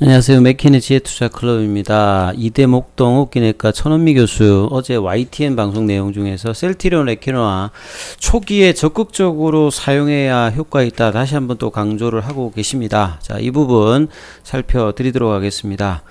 안녕하세요. 맥케니 지혜투자클럽입니다. 이대목동 옥기내과 천원미 교수 어제 YTN 방송 내용 중에서 셀티리온 레키노아 초기에 적극적으로 사용해야 효과 있다 다시 한번 또 강조를 하고 계십니다. 자, 이 부분 살펴드리도록 하겠습니다.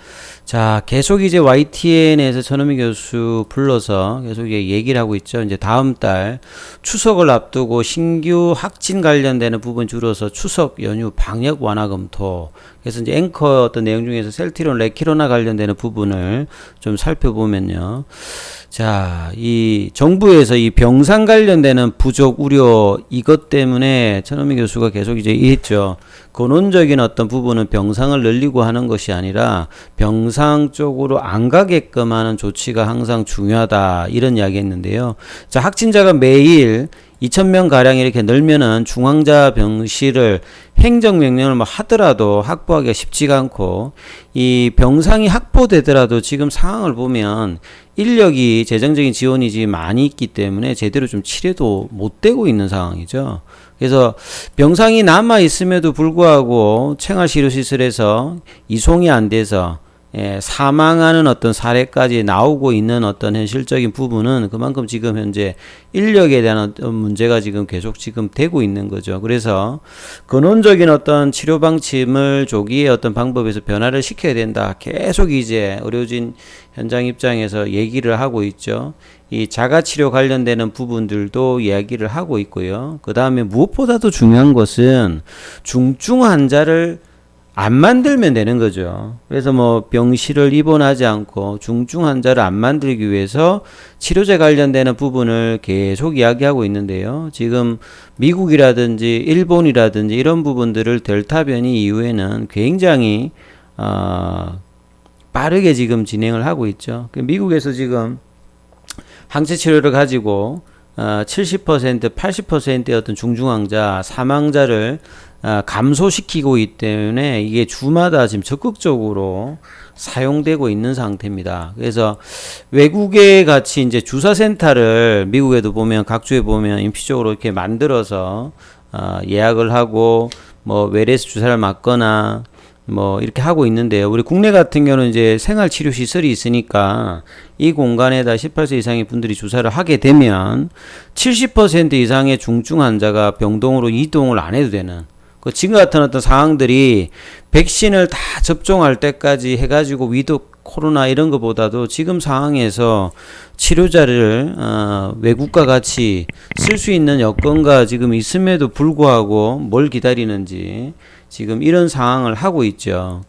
자, 계속 이제 YTN에서 천원미 교수 불러서 계속 얘기를 하고 있죠. 이제 다음 달 추석을 앞두고 신규 확진 관련되는 부분 줄여서 추석 연휴 방역 완화 검토. 그래서 이제 앵커 어떤 내용 중에서 셀티리온 레키노아 관련되는 부분을 좀 살펴보면요. 자, 이 정부에서 이 병상 관련되는 부족 우려 이것 때문에 천원미 교수가 계속 이제 얘기했죠. 근원적인 어떤 부분은 병상을 늘리고 하는 것이 아니라 병상 쪽으로 안 가게끔 하는 조치가 항상 중요하다 이런 이야기 했는데요. 자, 확진자가 매일 2,000명 가량 이렇게 늘면은 중환자 병실을 행정명령을 뭐 하더라도 확보하기가 쉽지가 않고, 이 병상이 확보되더라도 지금 상황을 보면 인력이 재정적인 지원이 많이 있기 때문에 제대로 좀 치료도 못 되고 있는 상황이죠. 그래서 병상이 남아 있음에도 불구하고 생활치료시설에서 이송이 안 돼서 사망하는 어떤 사례까지 나오고 있는 어떤 현실적인 부분은 그만큼 지금 현재 인력에 대한 어떤 문제가 지금 계속 지금 되고 있는 거죠. 그래서 근원적인 어떤 치료 방침을 조기에 어떤 방법에서 변화를 시켜야 된다. 계속 이제 의료진 현장 입장에서 얘기를 하고 있죠. 이 자가치료 관련되는 부분들도 이야기를 하고 있고요. 그 다음에 무엇보다도 중요한 것은 중증 환자를 안 만들면 되는 거죠. 그래서 뭐 병실을 입원하지 않고 중증 환자를 안 만들기 위해서 치료제 관련되는 부분을 계속 이야기하고 있는데요. 지금 미국이라든지 일본이라든지 이런 부분들을 델타 변이 이후에는 굉장히 빠르게 지금 진행을 하고 있죠. 미국에서 지금 항체 치료를 가지고 70%, 80%의 어떤 중증환자, 사망자를 감소시키고 있기 때문에 이게 주마다 지금 적극적으로 사용되고 있는 상태입니다. 그래서 외국에 같이 이제 주사센터를 미국에도 보면 각 주에 보면 임시적으로 이렇게 만들어서 예약을 하고 뭐 외래에서 주사를 맞거나 뭐 이렇게 하고 있는데요. 우리 국내 같은 경우는 이제 생활치료 시설이 있으니까 이 공간에다 18세 이상의 분들이 주사를 하게 되면 70% 이상의 중증 환자가 병동으로 이동을 안 해도 되는, 그 지금 같은 어떤 상황들이 백신을 다 접종할 때까지 해가지고 위드 코로나 이런 것보다도 지금 상황에서 치료자를 외국과 같이 쓸 수 있는 여건과 지금 있음에도 불구하고 뭘 기다리는지 지금 이런 상황을 하고 있죠.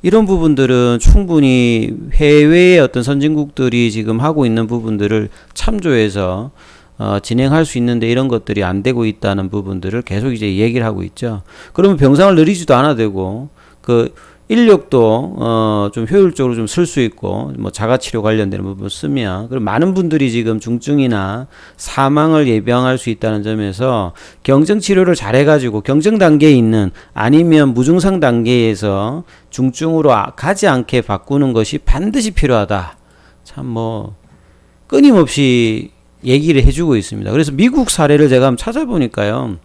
이런 부분들은 충분히 해외의 어떤 선진국들이 지금 하고 있는 부분들을 참조해서 진행할 수 있는데 이런 것들이 안 되고 있다는 부분들을 계속 이제 얘기를 하고 있죠. 그러면 병상을 늘리지도 않아도 되고, 그 인력도 좀 효율적으로 좀 쓸 수 있고, 뭐 자가치료 관련되는 부분 쓰면, 그리고 많은 분들이 지금 중증이나 사망을 예방할 수 있다는 점에서 경증치료를 잘해가지고 경증 단계에 있는, 아니면 무증상 단계에서 중증으로 가지 않게 바꾸는 것이 반드시 필요하다. 참 뭐 끊임없이 얘기를 해주고 있습니다. 그래서 미국 사례를 제가 한번 찾아보니까요,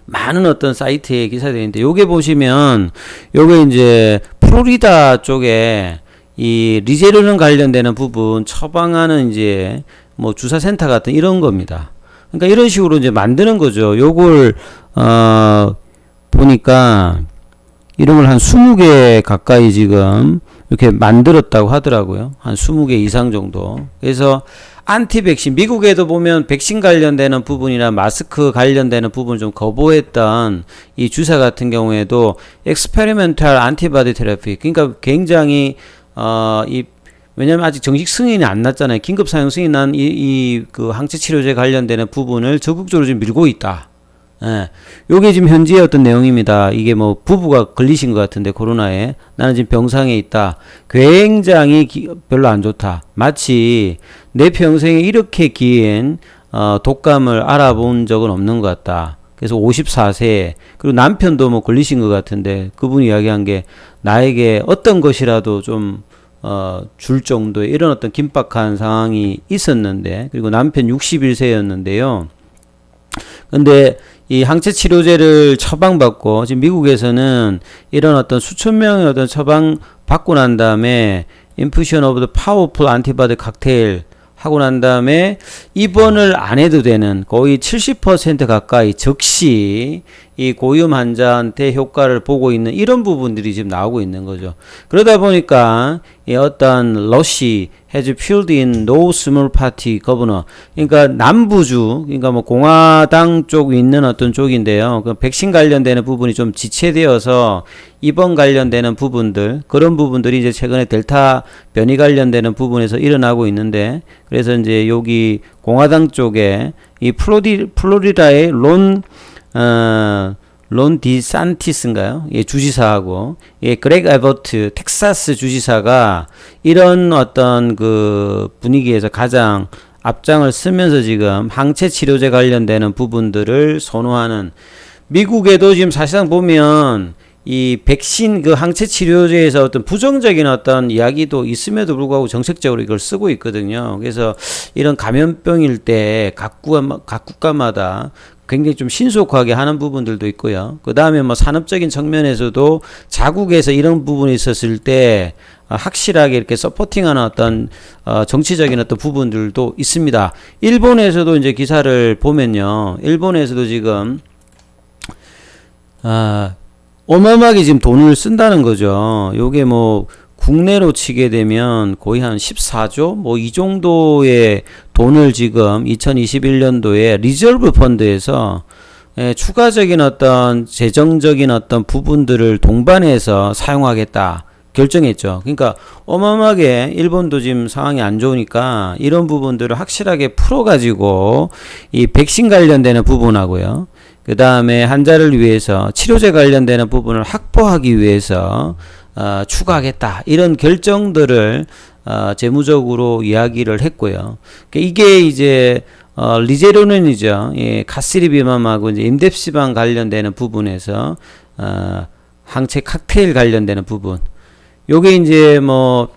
많은 어떤 사이트에 기사들이 있는데, 요게 보시면 요게 이제 플로리다 쪽에 이 리제르는 관련되는 부분 처방하는 이제 뭐 주사센터 같은 이런 겁니다. 그러니까 이런 식으로 이제 만드는 거죠. 요걸 보니까 이런 걸 한 20개 가까이 지금 이렇게 만들었다고 하더라고요. 한 20개 이상 정도. 그래서 안티백신, 미국에도 보면 백신 관련되는 부분이나 마스크 관련되는 부분을 좀 거부했던 이 주사 같은 경우에도 experimental antibody therapy, 그러니까 굉장히 왜냐면 아직 정식 승인이 안 났잖아요. 긴급 사용 승인 난 그 항체 치료제 관련되는 부분을 적극적으로 지금 밀고 있다. 예. 요게 지금 현지의 어떤 내용입니다. 이게 뭐 부부가 걸리신 것 같은데 코로나에 나는 지금 병상에 있다. 굉장히 별로 안 좋다. 마치 내 평생에 이렇게 긴 독감을 알아본 적은 없는 것 같다. 그래서 54세, 그리고 남편도 뭐 걸리신 것 같은데 그분이 이야기한 게 나에게 어떤 것이라도 좀 줄 정도의 이런 어떤 긴박한 상황이 있었는데, 그리고 남편 61세였는데요. 근데 이 항체 치료제를 처방받고 지금 미국에서는 이런 어떤 수천 명의 어떤 처방 받고 난 다음에 infusion of the powerful antibody cocktail 하고 난 다음에 입원을 안 해도 되는 거의 70% 가까이 즉시 이 고위험 환자한테 효과를 보고 있는 이런 부분들이 지금 나오고 있는 거죠. 그러다 보니까 이 어떤 러시 has filled in no small party governor, 그러니까 남부주, 그러니까 뭐 공화당 쪽 있는 어떤 쪽인데요. 그 백신 관련되는 부분이 좀 지체되어서 입원 관련되는 부분들, 그런 부분들이 이제 최근에 델타 변이 관련되는 부분에서 일어나고 있는데, 그래서 이제 여기 공화당 쪽에 이 플로리다의 론 디산티스인가요? 예, 주지사하고, 예, 그렉 에버트, 텍사스 주지사가 이런 어떤 그 분위기에서 가장 앞장을 쓰면서 지금 항체 치료제 관련되는 부분들을 선호하는, 미국에도 지금 사실상 보면 이 백신 그 항체 치료제에서 어떤 부정적인 어떤 이야기도 있음에도 불구하고 정책적으로 이걸 쓰고 있거든요. 그래서 이런 감염병일 때 각 국가마다 굉장히 좀 신속하게 하는 부분들도 있고요. 그 다음에 뭐 산업적인 측면에서도 자국에서 이런 부분이 있었을 때 확실하게 이렇게 서포팅하는 어떤 정치적인 어떤 부분들도 있습니다. 일본에서도 이제 기사를 보면요, 일본에서도 지금 어마어마하게 지금 돈을 쓴다는 거죠. 요게 뭐 국내로 치게 되면 거의 한 14조 뭐 이 정도의 돈을 지금 2021년도에 리저브 펀드에서 추가적인 어떤 재정적인 어떤 부분들을 동반해서 사용하겠다 결정했죠. 그러니까 어마어마하게 일본도 지금 상황이 안 좋으니까 이런 부분들을 확실하게 풀어가지고 이 백신 관련되는 부분하고요, 그 다음에 환자를 위해서 치료제 관련되는 부분을 확보하기 위해서 추가하겠다, 이런 결정들을 재무적으로 이야기를 했고요. 이게 이제 리제로는이죠. 예, 가스리비맘하고 이제 임뎁시방 관련되는 부분에서 항체 칵테일 관련되는 부분. 요게 이제 뭐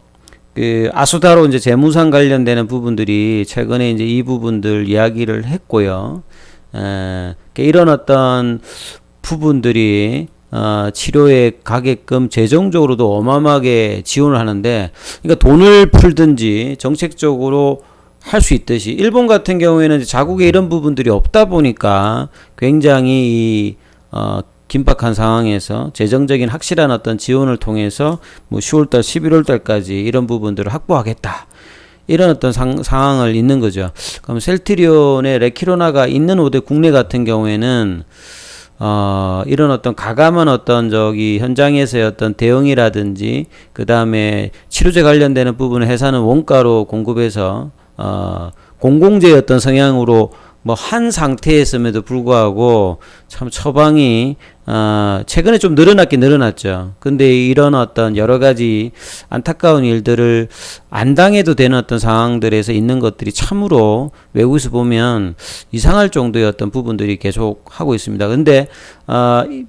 그 아수다로 이제 재무상 관련되는 부분들이 최근에 이제 이 부분들 이야기를 했고요. 이런 어떤 부분들이 치료에 가게끔 재정적으로도 어마어마하게 지원을 하는데, 그러니까 돈을 풀든지 정책적으로 할 수 있듯이 일본 같은 경우에는 자국에 이런 부분들이 없다 보니까 굉장히 긴박한 상황에서 재정적인 확실한 어떤 지원을 통해서 뭐 10월달, 11월달까지 이런 부분들을 확보하겠다, 이런 어떤 상황을 있는 거죠. 그럼 셀트리온의 레키로나가 있는 오대 국내 같은 경우에는 이런 어떤 가감한 어떤 현장에서의 어떤 대응이라든지, 그 다음에 치료제 관련되는 부분을 회사는 원가로 공급해서 공공재의 어떤 성향으로 뭐 한 상태였음에도 불구하고 참 처방이 최근에 좀 늘어났죠. 근데 이런 어떤 여러 가지 안타까운 일들을 안 당해도 되는 어떤 상황들에서 있는 것들이 참으로 외국에서 보면 이상할 정도의 어떤 부분들이 계속 하고 있습니다. 근데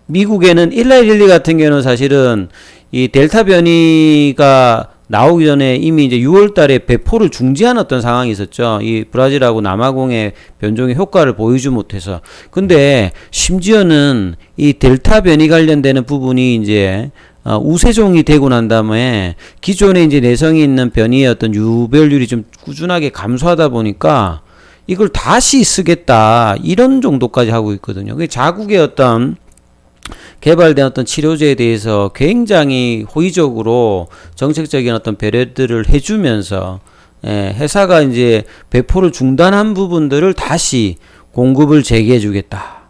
미국에는 1912 같은 경우는 사실은 이 델타 변이가 나오기 전에 이미 이제 6월 달에 배포를 중지한 어떤 상황이 있었죠. 이 브라질하고 남아공의 변종의 효과를 보이지 못해서. 근데 심지어는 이 델타 변이 관련되는 부분이 이제 우세종이 되고 난 다음에 기존에 이제 내성이 있는 변이의 어떤 유별률이 좀 꾸준하게 감소하다 보니까 이걸 다시 쓰겠다, 이런 정도까지 하고 있거든요. 자국의 어떤 개발된 어떤 치료제에 대해서 굉장히 호의적으로 정책적인 어떤 배려들을 해주면서 회사가 이제 배포를 중단한 부분들을 다시 공급을 재개해주겠다.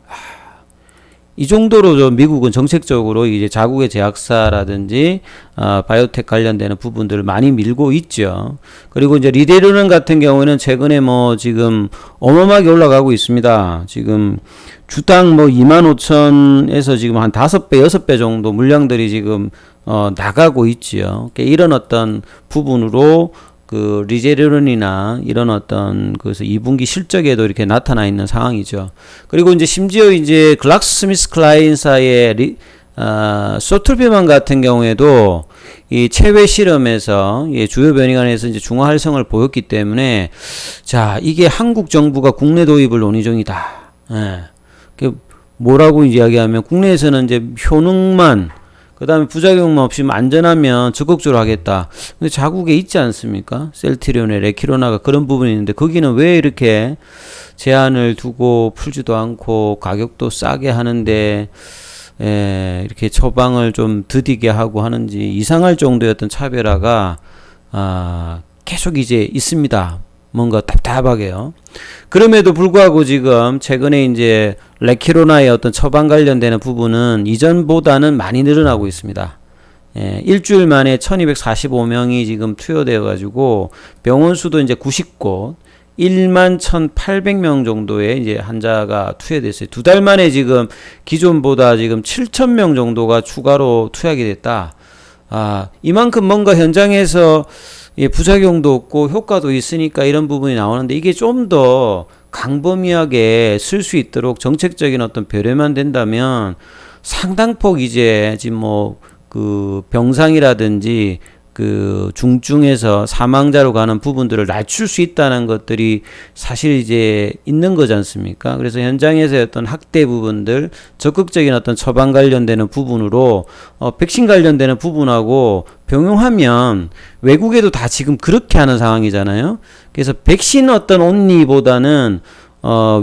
이 정도로 미국은 정책적으로 이제 자국의 제약사라든지 바이오텍 관련되는 부분들을 많이 밀고 있죠. 그리고 이제 리데르는 같은 경우에는 최근에 뭐 지금 어마어마하게 올라가고 있습니다. 지금 주당 뭐 25,000에서 지금 한 5배, 6배 정도 물량들이 지금 나가고 있지요. 이런 어떤 부분으로 그 리제르론이나 이런 어떤 그래서 2분기 실적에도 이렇게 나타나 있는 상황이죠. 그리고 이제 심지어 이제 글락스스미스클라인사의 소툴비만 같은 경우에도 이 체외 실험에서 주요 변이관에서 이제 중화 활성을 보였기 때문에 자, 이게 한국 정부가 국내 도입을 논의 중이다. 뭐라고 이야기하면 국내에서는 이제 효능만 그 다음에 부작용만 없이 안전하면 적극적으로 하겠다. 근데 자국에 있지 않습니까? 셀트리온에 레키로나가 그런 부분이 있는데 거기는 왜 이렇게 제한을 두고 풀지도 않고 가격도 싸게 하는데 이렇게 처방을 좀 더디게 하고 하는지 이상할 정도의 어떤 차별화가 계속 이제 있습니다. 뭔가 답답하게요. 그럼에도 불구하고 지금 최근에 이제 레키로나의 어떤 처방 관련되는 부분은 이전보다는 많이 늘어나고 있습니다. 일주일 만에 1245명이 지금 투여되어 가지고 병원 수도 이제 90곳 1만 1800명 정도의 이제 환자가 투여됐어요. 두 달 만에 지금 기존보다 지금 7000명 정도가 추가로 투약이 됐다. 이만큼 뭔가 현장에서 부작용도 없고 효과도 있으니까 이런 부분이 나오는데 이게 좀 더 강범위하게 쓸 수 있도록 정책적인 어떤 배려만 된다면 상당폭 이제 지금 뭐 그 병상이라든지 그 중증에서 사망자로 가는 부분들을 낮출 수 있다는 것들이 사실 이제 있는 거지 않습니까? 그래서 현장에서의 어떤 학대 부분들, 적극적인 어떤 처방 관련되는 부분으로 백신 관련되는 부분하고 병용하면 외국에도 다 지금 그렇게 하는 상황이잖아요. 그래서 백신 어떤 온리보다는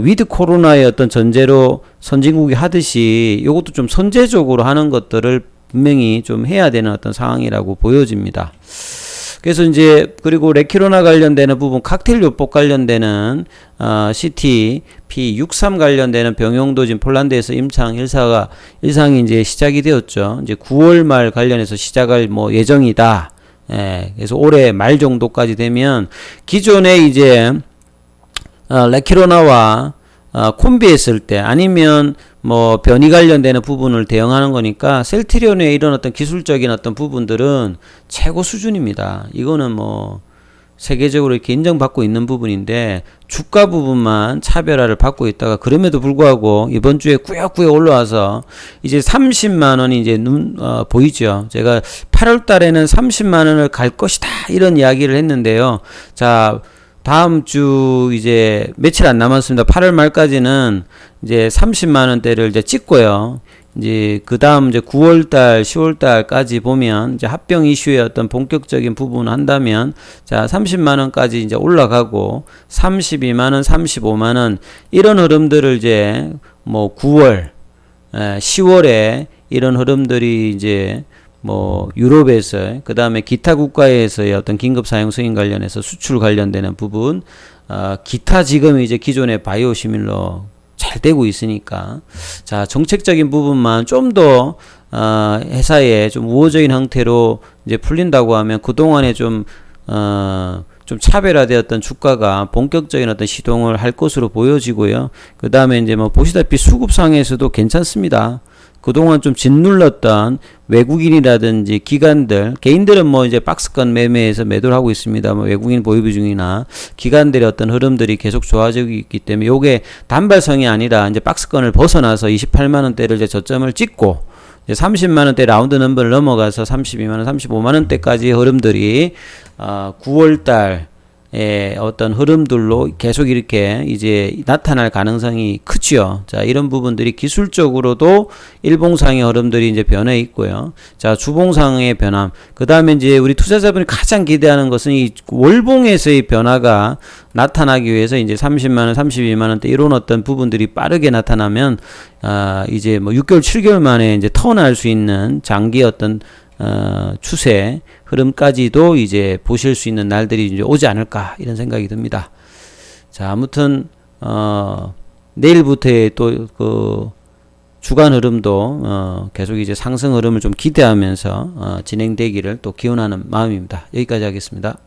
위드 코로나의 어떤 전제로 선진국이 하듯이 이것도 좀 선제적으로 하는 것들을 분명히 좀 해야 되는 어떤 상황이라고 보여집니다. 그래서 이제 그리고 레키로나 관련되는 부분, 칵테일 요법 관련되는 CTP63 관련되는 병용도 지금 폴란드에서 일상이 이제 시작이 되었죠. 이제 9월 말 관련해서 시작할 뭐 예정이다. 그래서 올해 말 정도까지 되면 기존에 이제 레키로나와 콤비했을 때 아니면 뭐 변이 관련되는 부분을 대응하는 거니까 셀트리온의 이런 어떤 기술적인 어떤 부분들은 최고 수준입니다. 이거는 뭐 세계적으로 이렇게 인정받고 있는 부분인데 주가 부분만 차별화를 받고 있다가 그럼에도 불구하고 이번 주에 꾸역꾸역 올라와서 이제 30만 원이 이제 보이죠. 제가 8월 달에는 30만 원을 갈 것이다 이런 이야기를 했는데요. 자, 다음 주 이제 며칠 안 남았습니다. 8월 말까지는 이제 30만 원대를 이제 찍고요. 이제 그 다음 이제 9월 달, 10월 달까지 보면 이제 합병 이슈의 어떤 본격적인 부분을 한다면 자, 30만 원까지 이제 올라가고 32만 원, 35만 원 이런 흐름들을 이제 뭐 9월, 10월에 이런 흐름들이 이제 뭐 유럽에서 그 다음에 기타 국가에서의 어떤 긴급 사용 승인 관련해서 수출 관련되는 부분 기타 지금 이제 기존의 바이오 시밀러 잘 되고 있으니까 자 정책적인 부분만 좀 더 회사에 좀 우호적인 형태로 이제 풀린다고 하면 그동안에 좀 차별화되었던 주가가 본격적인 어떤 시동을 할 것으로 보여지고요. 그 다음에 이제 뭐 보시다시피 수급상에서도 괜찮습니다. 그동안 좀 짓눌렀던 외국인이라든지 기관들, 개인들은 뭐 이제 박스권 매매에서 매도를 하고 있습니다. 뭐 외국인 보유 비중이나 기관들의 어떤 흐름들이 계속 좋아지고 있기 때문에 요게 단발성이 아니라 이제 박스권을 벗어나서 28만원대를 이제 저점을 찍고 이제 30만원대 라운드 넘버를 넘어가서 32만원, 35만원대까지 흐름들이 9월달 어떤 흐름들로 계속 이렇게 이제 나타날 가능성이 크지요. 자, 이런 부분들이 기술적으로도 일봉상의 흐름들이 이제 변해 있고요. 자, 주봉상의 변함. 그 다음에 이제 우리 투자자분이 가장 기대하는 것은 이 월봉에서의 변화가 나타나기 위해서 이제 30만원, 32만원대 이런 어떤 부분들이 빠르게 나타나면, 이제 뭐 6개월, 7개월 만에 이제 턴할 수 있는 장기 어떤 추세 흐름까지도 이제 보실 수 있는 날들이 이제 오지 않을까 이런 생각이 듭니다. 자, 아무튼 내일부터의 또 그 주간 흐름도 계속 이제 상승 흐름을 좀 기대하면서 진행되기를 또 기원하는 마음입니다. 여기까지 하겠습니다.